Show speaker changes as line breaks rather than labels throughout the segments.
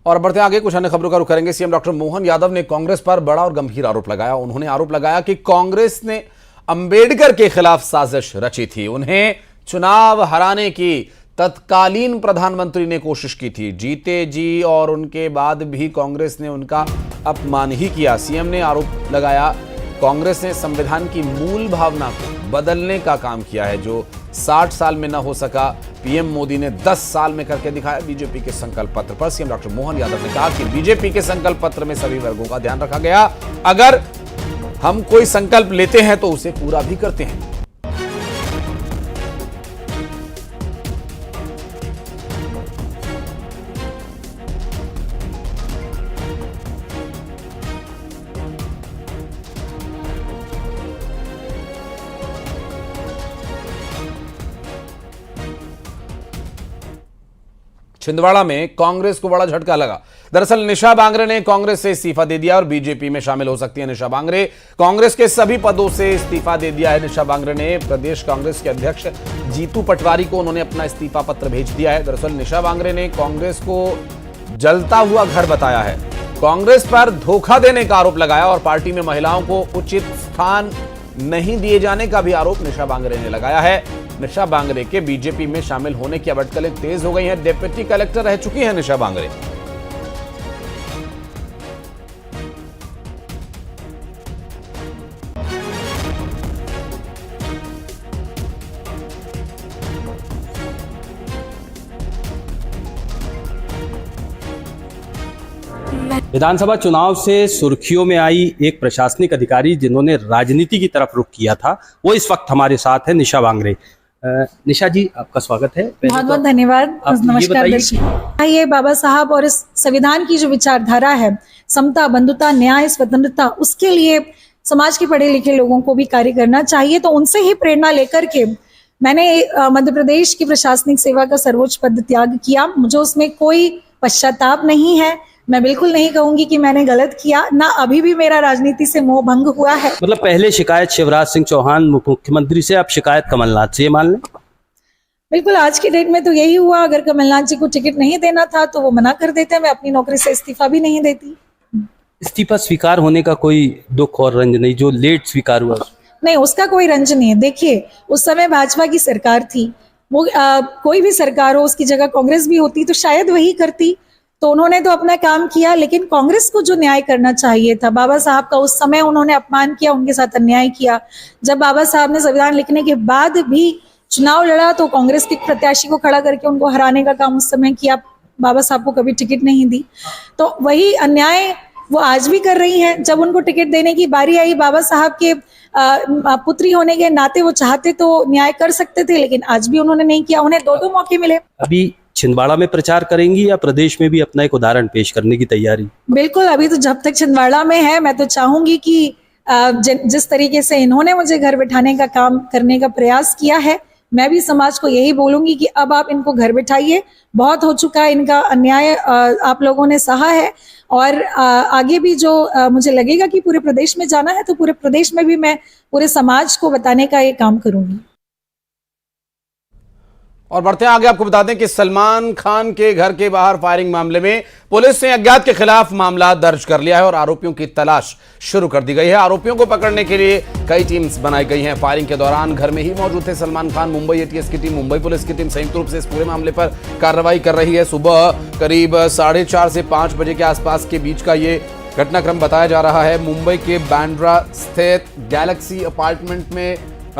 और बढ़ते आगे कुछ अन्य खबरों का रुख करेंगे। सीएम डॉक्टर मोहन यादव ने कांग्रेस पर बड़ा और गंभीर आरोप लगाया। उन्होंने आरोप लगाया कि कांग्रेस ने अंबेडकर के खिलाफ साजिश रची थी। उन्हें चुनाव हराने की तत्कालीन प्रधानमंत्री ने कोशिश की थी। जीते जी और उनके बाद भी कांग्रेस ने उनका अपमान ही किया। सीएम ने आरोप लगाया कांग्रेस ने संविधान की मूल भावना को बदलने का काम किया है। जो 60 साल में न हो सका, पीएम मोदी ने 10 साल में करके दिखाया। बीजेपी के संकल्प पत्र पर सीएम डॉक्टर मोहन यादव ने कहा कि बीजेपी के संकल्प पत्र में सभी वर्गों का ध्यान रखा गया। अगर हम कोई संकल्प लेते हैं तो उसे पूरा भी करते हैं। छिंदवाड़ा में कांग्रेस को बड़ा झटका लगा। दरअसल निशा बांगरे ने कांग्रेस से इस्तीफा दे दिया और बीजेपी में शामिल हो सकती है। निशा बांगरे कांग्रेस के सभी पदों से इस्तीफा दे दिया है। निशा बांगरे ने प्रदेश कांग्रेस के अध्यक्ष जीतू पटवारी को उन्होंने अपना इस्तीफा पत्र भेज दिया है। दरअसल निशा बांगरे ने कांग्रेस को जलता हुआ घर बताया है। कांग्रेस पर धोखा देने का आरोप लगाया और पार्टी में महिलाओं को उचित स्थान नहीं दिए जाने का भी आरोप निशा बांगरे ने लगाया है। निशा बांगरे के बीजेपी में शामिल होने की अब अटकलें तेज हो गई हैं। डिप्टी कलेक्टर रह चुकी हैं निशा बांगरे।
विधानसभा चुनाव से सुर्खियों में आई एक प्रशासनिक अधिकारी जिन्होंने राजनीति की तरफ रुख किया था, वो इस वक्त हमारे साथ है निशा बांगरे। निशा जी, आपका स्वागत है।
बहुत बहुत धन्यवाद। नमस्कार दर्शक। ये बाबा साहब और इस संविधान की जो विचारधारा है, समता, बंधुता, न्याय, स्वतंत्रता, उसके लिए समाज के पढ़े लिखे लोगों को भी कार्य करना चाहिए। तो उनसे ही प्रेरणा लेकर के मैंने मध्य प्रदेश की प्रशासनिक सेवा का सर्वोच्च पद त्याग किया। मुझे उसमें कोई पश्चाताप नहीं है। मैं बिल्कुल नहीं कहूंगी कि मैंने गलत किया, ना अभी भी मेरा राजनीति से मोह भंग हुआ है।
मतलब पहले शिकायत शिवराज सिंह चौहान मुख्यमंत्री से, अब शिकायत कमलनाथ से, ये मान लें?
बिल्कुल, आज की डेट में तो यही हुआ। अगर कमलनाथ जी को टिकट नहीं देना था तो वो मना कर देते, मैं अपनी नौकरी से इस्तीफा भी नहीं देती।
इस्तीफा स्वीकार होने का कोई दुख और रंज नहीं, जो लेट स्वीकार हुआ
नहीं, उसका कोई रंज नहीं है। देखिए, उस समय भाजपा की सरकार थी, वो कोई भी सरकार हो, उसकी जगह कांग्रेस भी होती तो शायद वही करती। तो उन्होंने तो अपना काम किया, लेकिन कांग्रेस को जो न्याय करना चाहिए था, बाबा साहब का उस समय उन्होंने अपमान किया, उनके साथ अन्याय किया। जब बाबा साहब ने संविधान लिखने के बाद भी चुनाव लड़ा तो कांग्रेस के प्रत्याशी को खड़ा करके उनको हराने का काम उस समय किया। बाबा साहब को कभी टिकट नहीं दी। तो वही अन्याय वो आज भी कर रही हैं। जब उनको टिकट देने की बारी आई, बाबा साहब के पुत्री होने के नाते वो चाहते तो न्याय कर सकते थे, लेकिन आज भी उन्होंने नहीं किया। उन्हें दो मौके मिले।
अभी छिंदवाड़ा में प्रचार करेंगी या प्रदेश में भी अपना एक उदाहरण पेश करने की तैयारी?
बिल्कुल, अभी तो जब तक छिंदवाड़ा में है, मैं तो चाहूंगी कि जिस तरीके से इन्होंने मुझे घर बिठाने का काम करने का प्रयास किया है, मैं भी समाज को यही बोलूंगी कि अब आप इनको घर बिठाइए। बहुत हो चुका है, इनका अन्याय आप लोगों ने सहा है। और आगे भी जो मुझे लगेगा कि पूरे प्रदेश में जाना है तो पूरे प्रदेश में भी मैं पूरे समाज को बताने का ये काम करूंगी।
और बढ़ते हैं आगे, आपको बता दें कि सलमान खान के घर के बाहर फायरिंग मामले में पुलिस ने अज्ञात के खिलाफ मामला दर्ज कर लिया है और आरोपियों की तलाश शुरू कर दी गई है। आरोपियों को पकड़ने के लिए कई टीम्स बनाई गई हैं। फायरिंग के दौरान घर में ही मौजूद थे सलमान खान। मुंबई एटीएस की टीम, मुंबई पुलिस की टीम संयुक्त रूप से इस पूरे मामले पर कार्रवाई कर रही है। सुबह करीब 4:30 से 5 बजे के आसपास के बीच का ये घटनाक्रम बताया जा रहा है। मुंबई के बांद्रा स्थित गैलेक्सी अपार्टमेंट में,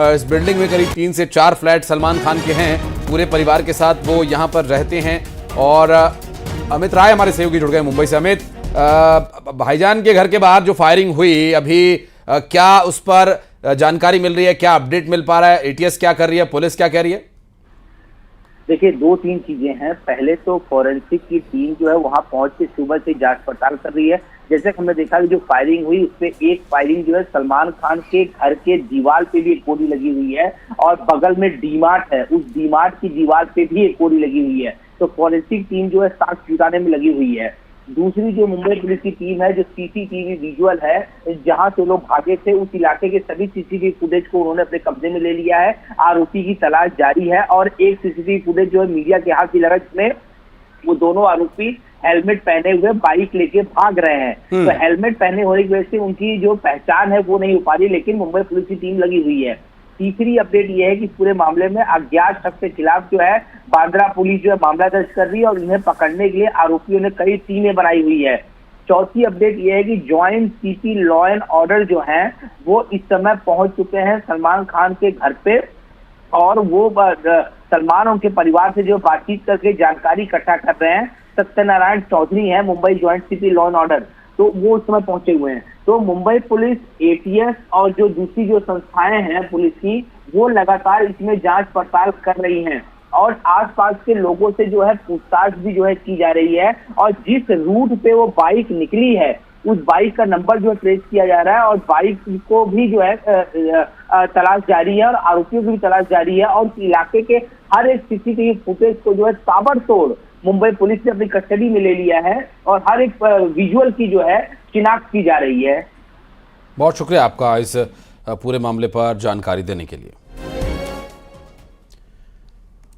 इस बिल्डिंग में करीब 3 से 4 फ्लैट सलमान खान के हैं। पूरे परिवार के साथ वो यहाँ पर रहते हैं। और अमित राय हमारे सहयोगी जुड़ गए मुंबई से। अमित, भाईजान के घर के बाहर जो फायरिंग हुई, अभी क्या उस पर जानकारी मिल रही है? क्या अपडेट मिल पा रहा है? एटीएस क्या कर रही है? पुलिस क्या कह रही है?
देखिए, 2-3 चीजें हैं। पहले तो फॉरेंसिक की टीम जो है वहां पहुंच के सुबह से जांच पड़ताल कर रही है। जैसे कि हमने देखा कि जो फायरिंग हुई उसपे एक फायरिंग जो है सलमान खान के घर के दीवार पे भी एक गोली लगी हुई है और बगल में डीमार्ट है, उस डीमार्ट की दीवार पे भी एक गोली लगी हुई है। तो फॉरेंसिक टीम जो है साक्ष्य जुटाने में लगी हुई है। दूसरी जो मुंबई पुलिस की टीम है, जो सीसीटीवी विजुअल है, जहां से लोग भागे थे उस इलाके के सभी सीसीटीवी फुटेज को उन्होंने अपने कब्जे में ले लिया है। आरोपी की तलाश जारी है और एक सीसीटीवी फुटेज जो है मीडिया के हाथ भी लगा, जिसमें वो दोनों आरोपी हेलमेट पहने हुए बाइक लेके भाग रहे हैं। तो हेलमेट पहने होने की वजह से उनकी जो पहचान है वो नहीं हो पा रही, लेकिन मुंबई पुलिस की टीम लगी हुई है। तीसरी अपडेट ये है कि पूरे मामले में अज्ञात शख्स के खिलाफ जो है बांद्रा पुलिस जो है मामला दर्ज कर रही है और इन्हें पकड़ने के लिए आरोपियों ने कई टीमें बनाई हुई है। चौथी अपडेट ये है कि joint CP law and order जो है वो इस समय पहुंच चुके हैं सलमान खान के घर पे, और वो सलमान उनके परिवार से जो बातचीत करके जानकारी इकट्ठा कर रहे हैं। सत्यनारायण चौधरी हैं Mumbai joint CP law and order, तो वो उस समय पहुंचे हुए हैं। तो मुंबई पुलिस, एटीएस और जो दूसरी जो संस्थाएं हैं पुलिस की, वो लगातार इसमें जांच पड़ताल कर रही हैं और आसपास के लोगों से जो है पूछताछ भी जो है की जा रही है। और जिस रूट पे वो बाइक निकली है उस बाइक का नंबर जो है ट्रेस किया जा रहा है और बाइक को भी जो है तलाश जारी है और आरोपियों की भी तलाश जारी है। और इलाके के हर एक सीसीटीवी फुटेज को जो है ताबड़तोड़ मुंबई पुलिस ने अपनी कस्टडी में ले लिया है और हर एक विजुअल की जो है शिनाख्त की जा रही है।
बहुत शुक्रिया आपका इस पूरे मामले पर जानकारी देने के लिए।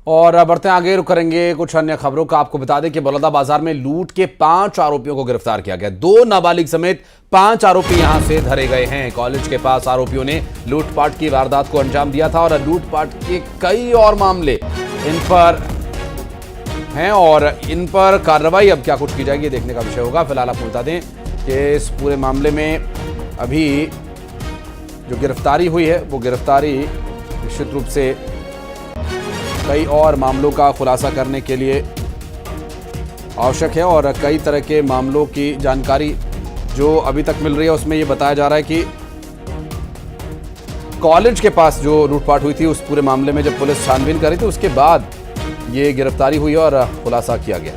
और बढ़ते आगे, रुक करेंगे कुछ अन्य खबरों का। आपको बता दें कि बलौदा बाजार में लूट के 5 आरोपियों को गिरफ्तार किया गया। 2 नाबालिग समेत 5 आरोपी यहां से धरे गए हैं। कॉलेज के पास आरोपियों ने लूटपाट की वारदात को अंजाम दिया था और लूटपाट के कई और मामले इन पर हैं और इन पर कार्रवाई अब क्या कुछ की जाएगी देखने का विषय होगा। फिलहाल आपको बता दें कि इस पूरे मामले में अभी जो गिरफ्तारी हुई है वो गिरफ्तारी निश्चित रूप से कई और मामलों का खुलासा करने के लिए आवश्यक है और कई तरह के मामलों की जानकारी जो अभी तक मिल रही है उसमें ये बताया जा रहा है कि कॉलेज के पास जो लूटपाट हुई थी उस पूरे मामले में जब पुलिस छानबीन कर रही थी उसके बाद ये गिरफ्तारी हुई और खुलासा किया गया।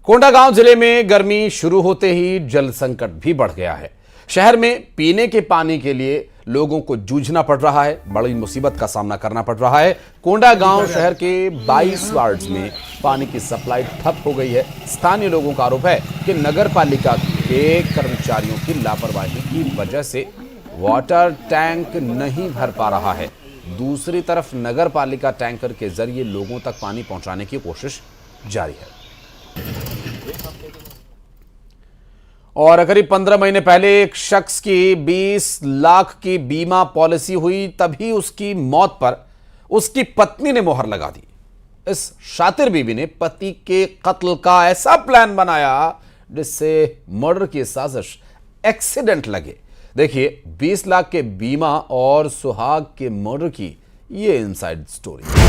कोंडागांव जिले में गर्मी शुरू होते ही जल संकट भी बढ़ गया है। शहर में पीने के पानी के लिए लोगों को जूझना पड़ रहा है, बड़ी मुसीबत का सामना करना पड़ रहा है। कोंडागांव शहर के 22 वार्ड्स में पानी की सप्लाई ठप हो गई है। स्थानीय लोगों का आरोप है कि नगर पालिका के कर्मचारियों की लापरवाही की वजह से वाटर टैंक नहीं भर पा रहा है। दूसरी तरफ नगर पालिका टैंकर के जरिए लोगों तक पानी पहुंचाने की कोशिश जारी है। और करीब 15 महीने पहले एक शख्स की 20 लाख की बीमा पॉलिसी हुई, तभी उसकी मौत पर उसकी पत्नी ने मोहर लगा दी। इस शातिर बीवी ने पति के कत्ल का ऐसा प्लान बनाया जिससे मर्डर की साजिश एक्सीडेंट लगे। देखिए 20 लाख के बीमा और सुहाग के मर्डर की ये इनसाइड स्टोरी।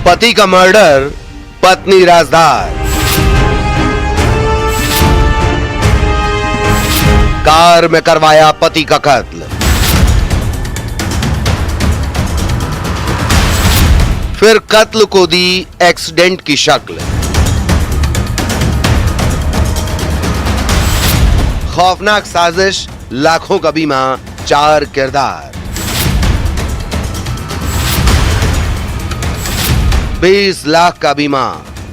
पति का मर्डर, पत्नी राजदार। कार में करवाया पति का कत्ल, फिर कत्ल को दी एक्सीडेंट की शक्ल। खौफनाक साजिश, लाखों का बीमा, 4 किरदार। 20 लाख का बीमा,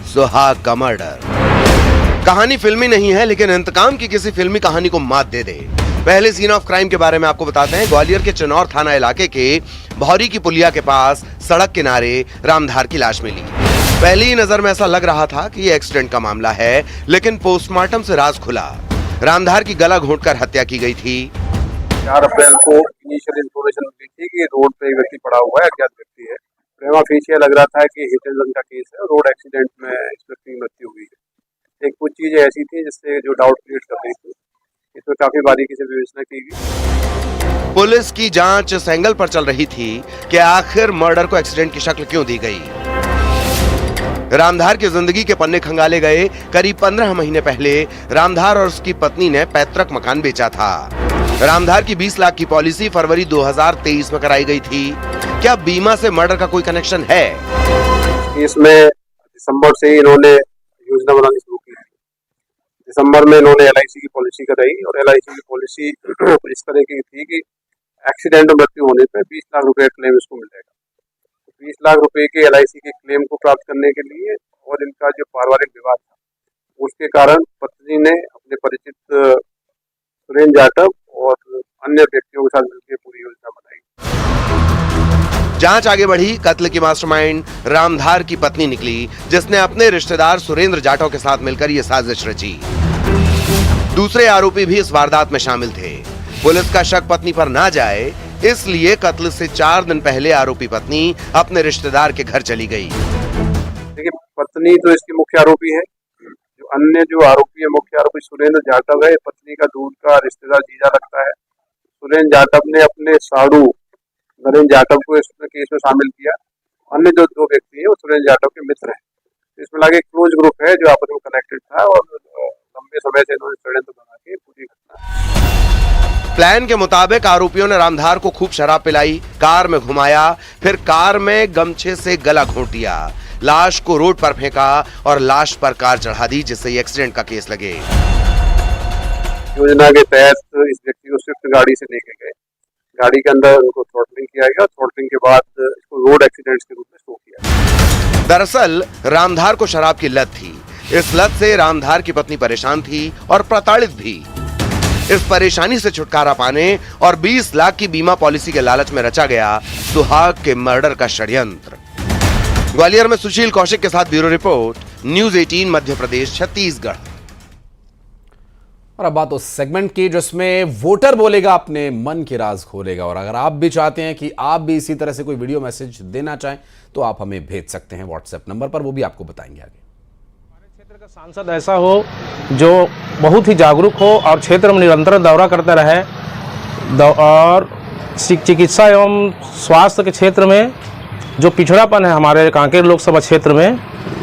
सुहाग का मर्डर। कहानी फिल्मी नहीं है लेकिन इंतकाम की किसी फिल्मी कहानी को मात दे दे। पहले सीन ऑफ क्राइम के बारे में आपको बताते हैं। ग्वालियर के चिनौर थाना इलाके के भौरी की पुलिया के पास सड़क किनारे रामधार की लाश मिली। पहली नजर में ऐसा लग रहा था कि यह एक्सीडेंट का मामला है, लेकिन पोस्टमार्टम से राज खुला। रामधार की गला घोंटकर हत्या की गई थी।
4 अप्रैल को इनिशियल इंफॉर्मेशन मिली थी कि रोड पे एक व्यक्ति पड़ा हुआ है, अज्ञात व्यक्ति है। प्रेमा फेशिया लग रहा था कि हिट एंड रन का केस है, रोड एक्सीडेंट में इस व्यक्ति की मृत्यु हुई है। एक कुछ चीजें ऐसी थी जिससे जो डाउट क्रिएट कर रही थी, इसमें काफी बारीकी से विवेचना की गई।
पुलिस की जांच इस एंगल पर चल रही थी कि आखिर मर्डर को एक्सीडेंट की शक्ल क्यों दी गई। रामधार की जिंदगी के पन्ने खंगाले गए। करीब 15 महीने पहले रामधार और उसकी पत्नी ने पैतृक मकान बेचा था। रामधार की 20 लाख की पॉलिसी फरवरी 2023 में कराई गई थी। क्या बीमा से मर्डर का कोई कनेक्शन है?
इसमें दिसंबर से इन्होंने योजना बनानी शुरू की। दिसंबर में इन्होंने LIC की पॉलिसी कराई और LIC की पॉलिसी इस तरह की थी कि एक्सीडेंट में मृत्यु होने पर 20 लाख रुपए क्लेम इसको मिलेगा। 20 लाख रुपए के LIC के क्लेम को प्राप्त करने के लिए और इनका जो पारिवारिक विवाद था उसके कारण पत्नी ने अपने परिचित सुरेंद्र जाटव और अन्य व्यक्तियों के साथ मिलकर पूरी योजना बनाई।
जांच आगे बढ़ी। कत्ल की मास्टरमाइंड रामधार की पत्नी निकली, जिसने अपने रिश्तेदार सुरेंद्र जाटव के साथ मिलकर ये साजिश रची। दूसरे आरोपी भी इस वारदात में शामिल थे। पुलिस का शक पत्नी पर ना जाए, इसलिए कत्ल से 4 दिन पहले आरोपी पत्नी अपने रिश्तेदार के घर चली गई।
देखिए, पत्नी तो इसकी मुख्य आरोपी है। जो अन्य जो आरोपी है, मुख्य आरोपी सुरेंद्र जाटव है, पत्नी का दूर का रिश्तेदार जीजा लगता है। सुरेंद्र जाटव ने अपने साड़ू नरेंद्र जाटव को इस केस में शामिल किया। अन्य जो 2 व्यक्ति हैं वो सुरेंद्र जाटव के मित्र हैं। इसमें लगे क्लोज ग्रुप है जो आपस में कनेक्टेड था और लंबे समय से इन्होंने षड्यंत्र बना के पूरी घटना।
प्लान के मुताबिक आरोपियों ने रामधार को खूब शराब पिलाई, कार में घुमाया, फिर कार में गमछे से गला घोंट दिया, लाश को रोड पर फेंका और लाश पर कार चढ़ा दी, जिससे एक्सीडेंट का केस लगे।
योजना के तहत इस व्यक्ति को स्विफ्ट गाड़ी से लेके गए। गाड़ी के अंदर उनको थ्रॉटलिंग किया गया। थ्रॉटलिंग के बाद इसको रोड एक्सीडेंट्स के रूप में शो किया।
दरअसल रामधार को शराब की लत थी। इस लत से रामधार की पत्नी परेशान थी और प्रताड़ित भी। इस परेशानी से छुटकारा पाने और 20 लाख की बीमा पॉलिसी के लालच में रचा गया सुहाग के मर्डर का षड्यंत्र। ग्वालियर में सुशील कौशिक के साथ bureau report, news 18 Madhya Pradesh Chhattisgarh.
और अब बात उस सेगमेंट की जिसमें वोटर बोलेगा, अपने मन के राज खोलेगा। और अगर आप भी चाहते हैं कि आप भी इसी तरह से कोई वीडियो मैसेज देना चाहें तो आप हमें भेज सकते हैं व्हाट्सएप नंबर पर, वो भी आपको बताएंगे आगे।
हमारे क्षेत्र का सांसद ऐसा हो जो बहुत ही जागरूक हो और क्षेत्र में निरंतर दौरा करता रहे और चिकित्सा एवं स्वास्थ्य के क्षेत्र में जो पिछड़ापन है हमारे कांकेर लोकसभा क्षेत्र में,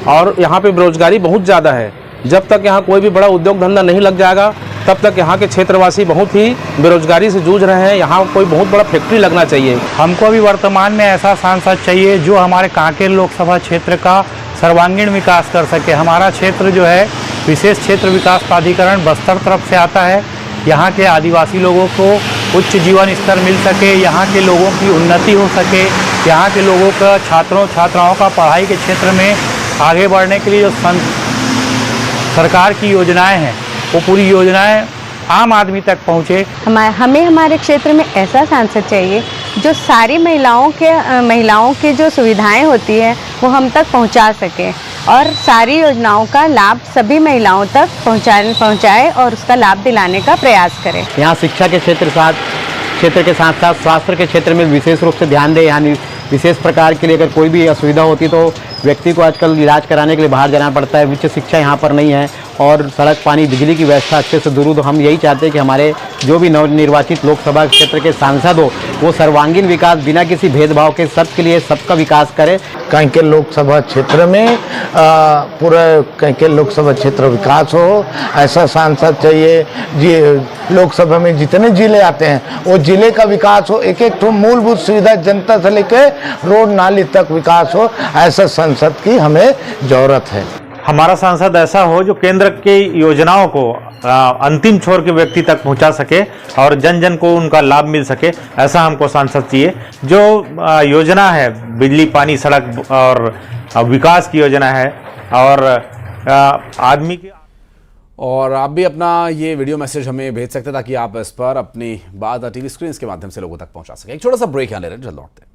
और यहाँ पे बेरोजगारी बहुत ज़्यादा है। जब तक यहाँ कोई भी बड़ा उद्योग धंधा नहीं लग जाएगा तब तक यहाँ के क्षेत्रवासी बहुत ही बेरोजगारी से जूझ रहे हैं। यहाँ कोई बहुत बड़ा फैक्ट्री लगना चाहिए।
हमको भी वर्तमान में ऐसा सांसद चाहिए जो हमारे कांकेर लोकसभा क्षेत्र का सर्वांगीण विकास कर सके। हमारा क्षेत्र जो है विशेष क्षेत्र विकास प्राधिकरण बस्तर तरफ से आता है। यहाँ के आदिवासी लोगों को उच्च जीवन स्तर मिल सके, यहाँ के लोगों की उन्नति हो सके, यहाँ के लोगों का छात्राओं का पढ़ाई के क्षेत्र में आगे बढ़ने के लिए जो सरकार की योजनाएं हैं वो पूरी योजनाएं आम आदमी तक पहुँचे।
हमें हमारे क्षेत्र में ऐसा सांसद चाहिए जो सारी महिलाओं की जो सुविधाएं होती है वो हम तक पहुंचा सके और सारी योजनाओं का लाभ सभी महिलाओं तक पहुंचाए और उसका लाभ दिलाने का प्रयास करें।
यहाँ शिक्षा के क्षेत्र के साथ साथ स्वास्थ्य के क्षेत्र में विशेष रूप से ध्यान दें। यानी विशेष प्रकार के लिए अगर कोई भी असुविधा होती तो व्यक्ति को आजकल इलाज कराने के लिए बाहर जाना पड़ता है। उच्च शिक्षा यहाँ पर नहीं है और सड़क, पानी, बिजली की व्यवस्था अच्छे से दुरुस्त। हम यही चाहते हैं कि हमारे जो भी नवनिर्वाचित लोकसभा क्षेत्र के सांसद हो वो सर्वांगीण विकास बिना किसी भेदभाव के सबके लिए सबका विकास करे।
कांकेर लोकसभा क्षेत्र में पूरा कांकेर लोकसभा क्षेत्र विकास हो, ऐसा सांसद चाहिए। लोकसभा में जितने जिले आते हैं वो जिले का विकास हो, एक तो मूलभूत सुविधा जनता से लेकर रोड नाली तक विकास हो, ऐसा सांसद की हमें जरूरत है।
हमारा सांसद ऐसा हो जो केंद्र की योजनाओं को अंतिम छोर के व्यक्ति तक पहुंचा सके और जन जन को उनका लाभ मिल सके, ऐसा हमको सांसद चाहिए। जो योजना है बिजली, पानी, सड़क और विकास की योजना है और आदमी की।
और आप भी अपना ये वीडियो मैसेज हमें भेज सकते हैं ताकि आप इस पर अपनी बात टीवी स्क्रीन के माध्यम से लोगों तक पहुंचा सकें। एक छोटा सा ब्रेक यहाँ ले रहे हैं, जल्द लौटते हैं।